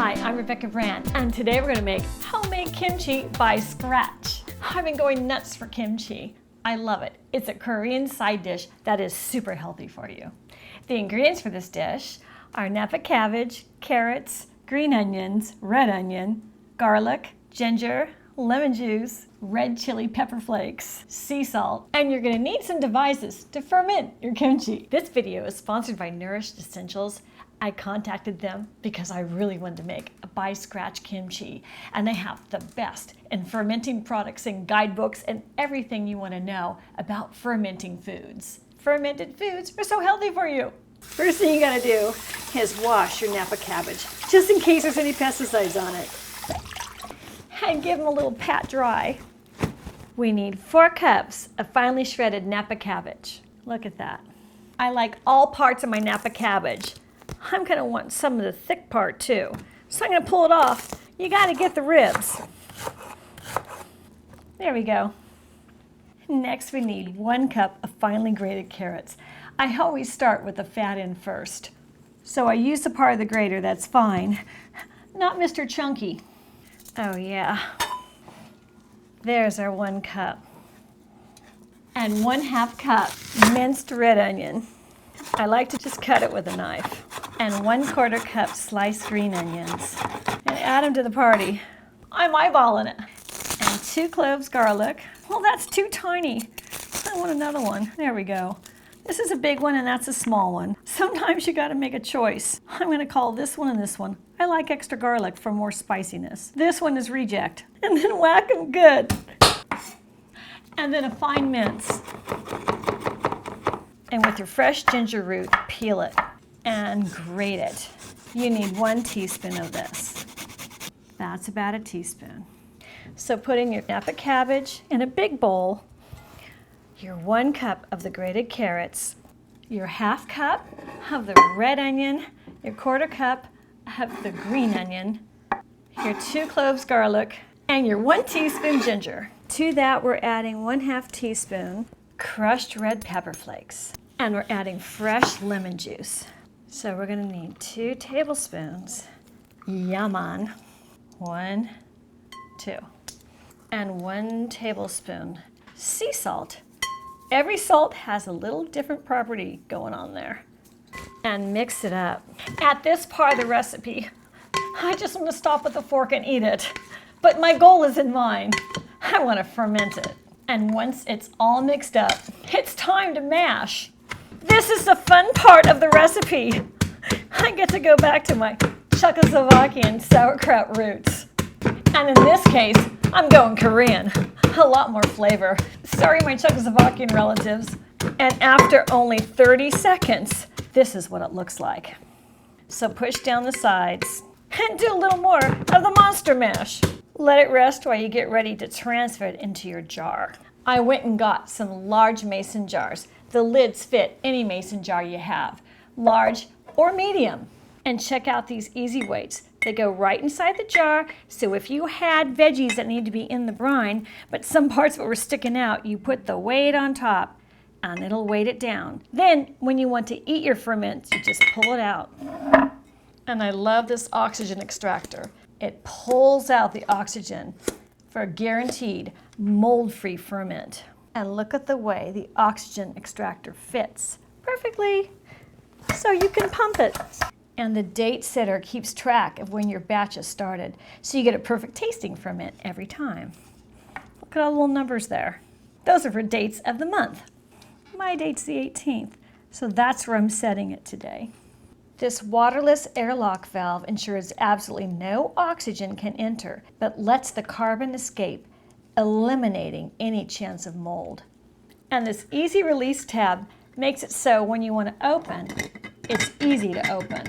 Hi, I'm Rebecca Brandt, and today we're going to make homemade kimchi by scratch. I've been going nuts for kimchi. I love it. It's a Korean side dish that is super healthy for you. The ingredients for this dish are Napa cabbage, carrots, green onions, red onion, garlic, ginger, lemon juice, red chili pepper flakes, sea salt, and you're going to need some devices to ferment your kimchi. This video is sponsored by Nourished Essentials. I contacted them because I really wanted to make a by scratch kimchi, and they have the best in fermenting products and guidebooks and everything you want to know about fermenting foods. Fermented foods are so healthy for you. First thing you got to do is wash your Napa cabbage, just in case there's any pesticides on it, and give them a little pat dry. We need 4 cups of finely shredded Napa cabbage. Look at that. I like all parts of my Napa cabbage. I'm going to want some of the thick part too. So I'm going to pull it off. You got to get the ribs. There we go. Next we need 1 cup of finely grated carrots. I always start with the fat end first. So I use the part of the grater that's fine, not Mr. Chunky. Oh yeah. There's our 1 cup. And 1/2 cup minced red onion. I like to just cut it with a knife. And 1/4 cup sliced green onions. And add them to the party. I'm eyeballing it. And 2 cloves garlic. Well, that's too tiny. I want another one. There we go. This is a big one and that's a small one. Sometimes you gotta make a choice. I'm gonna call this one and this one. I like extra garlic for more spiciness. This one is reject. And then whack them good. And then a fine mince. And with your fresh ginger root, peel it and grate it. You need 1 teaspoon of this. That's about a teaspoon. So put in your Napa cabbage in a big bowl, your 1 cup of the grated carrots, your 1/2 cup of the red onion, your 1/4 cup of the green onion, your 2 cloves garlic, and your 1 teaspoon ginger. To that we're adding 1/2 teaspoon crushed red pepper flakes. And we're adding fresh lemon juice. So we're gonna need 2 tablespoons, yaman, 1, 2, and 1 tablespoon sea salt. Every salt has a little different property going on there. And mix it up. At this part of the recipe, I just want to stop with a fork and eat it. But my goal is in mind. I want to ferment it. And once it's all mixed up, it's time to mash. This is the fun part of the recipe. I get to go back to my Czechoslovakian sauerkraut roots. And in this case, I'm going Korean. A lot more flavor. Sorry, my Czechoslovakian relatives. And after only 30 seconds, this is what it looks like. So push down the sides and do a little more of the monster mash. Let it rest while you get ready to transfer it into your jar. I went and got some large mason jars. The lids fit any mason jar you have, large or medium. And check out these easy weights. They go right inside the jar, so if you had veggies that need to be in the brine, but some parts of it were sticking out, you put the weight on top and it'll weight it down. Then when you want to eat your ferment, you just pull it out. And I love this oxygen extractor. It pulls out the oxygen for a guaranteed mold-free ferment. And look at the way the oxygen extractor fits perfectly, so you can pump it. And the date setter keeps track of when your batch has started, so you get a perfect tasting ferment every time. Look at all the little numbers there. Those are for dates of the month. My date's the 18th, so that's where I'm setting it today. This waterless airlock valve ensures absolutely no oxygen can enter, but lets the carbon escape, eliminating any chance of mold. And this easy release tab makes it so when you want to open, it's easy to open.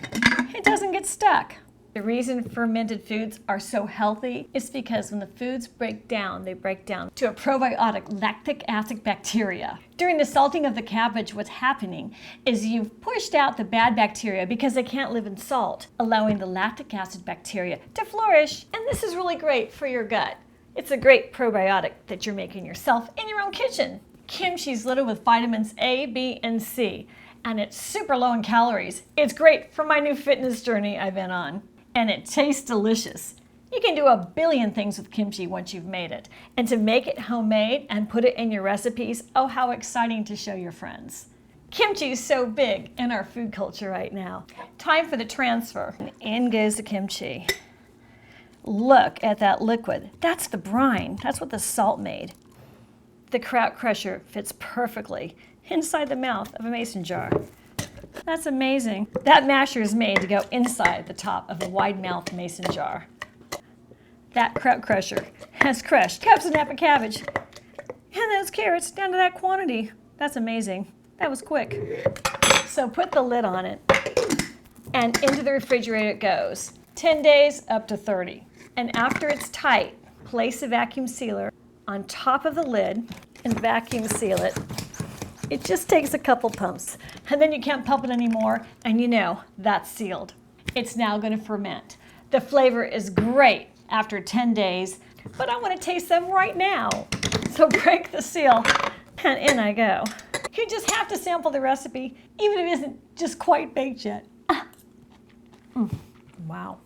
It doesn't get stuck. The reason fermented foods are so healthy is because when the foods break down, they break down to a probiotic lactic acid bacteria. During the salting of the cabbage, what's happening is you've pushed out the bad bacteria because they can't live in salt, allowing the lactic acid bacteria to flourish. And this is really great for your gut. It's a great probiotic that you're making yourself in your own kitchen. Kimchi is loaded with vitamins A, B, and C, and it's super low in calories. It's great for my new fitness journey I've been on. and it tastes delicious. You can do a billion things with kimchi once you've made it. And to make it homemade and put it in your recipes, oh, how exciting to show your friends. Kimchi is so big in our food culture right now. Time for the transfer. And in goes the kimchi. Look at that liquid. That's the brine. That's what the salt made. The kraut crusher fits perfectly inside the mouth of a mason jar. That's amazing. That masher is made to go inside the top of a wide-mouthed mason jar. That kraut crusher has crushed cups of Napa cabbage and those carrots down to that quantity. That's amazing. That was quick. So put the lid on it and into the refrigerator it goes. 10 days up to 30. And after it's tight, place a vacuum sealer on top of the lid and vacuum seal it. It just takes a couple pumps and then you can't pump it anymore and you know that's sealed. It's now going to ferment. The flavor is great after 10 days, but I want to taste them right now. So break the seal and in I go. You just have to sample the recipe, even if it isn't just quite baked yet. Wow.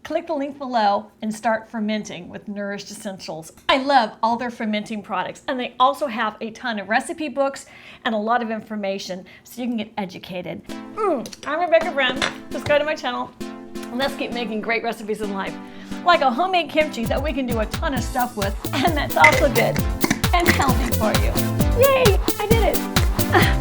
Click the link below and start fermenting with Nourished Essentials. I love all their fermenting products, and they also have a ton of recipe books and a lot of information so you can get educated. I'm Rebecca Bren. Just go to my channel and let's keep making great recipes in life. Like a homemade kimchi that we can do a ton of stuff with, and that's also good and healthy for you. Yay, I did it.